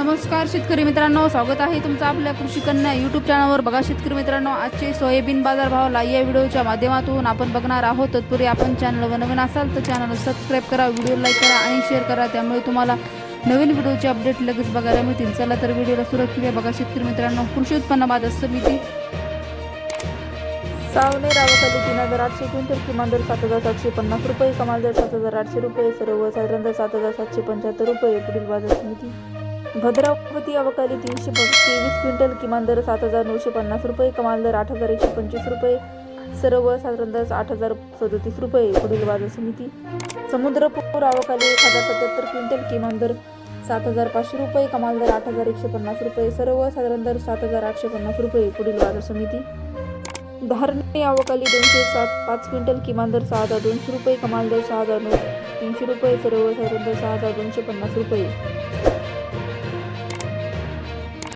नमस्कार शेतकरी मित्रांनो, स्वागत आहे तुमचं आपल्या कृषी कन्या यूट्यूब चॅनलवर। बघा शेतकरी मित्रांनो, आजचे सोयाबीन बाजार भाव लाईव्ह या व्हिडिओच्या माध्यमातून आपण बघणार आहोत। तत्पूर्वी आपण चॅनलवर नवीन असाल तर चॅनल सबस्क्राईब करा, व्हिडिओ लाईक करा आणि शेअर करा, त्यामुळे तुम्हाला नवीन व्हिडिओचे अपडेट लगेच बघायला मिळतील। चला तर व्हिडिओला सुरुवात करूया। बघा शेतकरी मित्रांनो, कृषी उत्पन्न बाजार समिती सावनेर आवकाली 3800 क्विंटल, किमान दर 7750 रुपये, कमाल दर 7800 रुपये, सर्वसाधारण दर 7775 रुपये। पुढील बाजार समिती भद्रावती अवकाली 323 क्विंटल, किमान दर 7950 रुपये, कमाल दर 8125 रुपये, सर्वसाधारण दर 8037 रुपये। पुढील बाजार समिती समुद्रपूर अवकाली 1077 क्विंटल, किमान दर 7500 रुपये, कमाल दर 8150 रुपये, सर्वसाधारण दर 7850 रुपये। पुढील बाजार समिती धारणी अवकाली 205 क्विंटल, किमान दर 6200 रुपये, कमाल दर 6300 रुपये, सर्वसाधारण दर 6250 रुपये।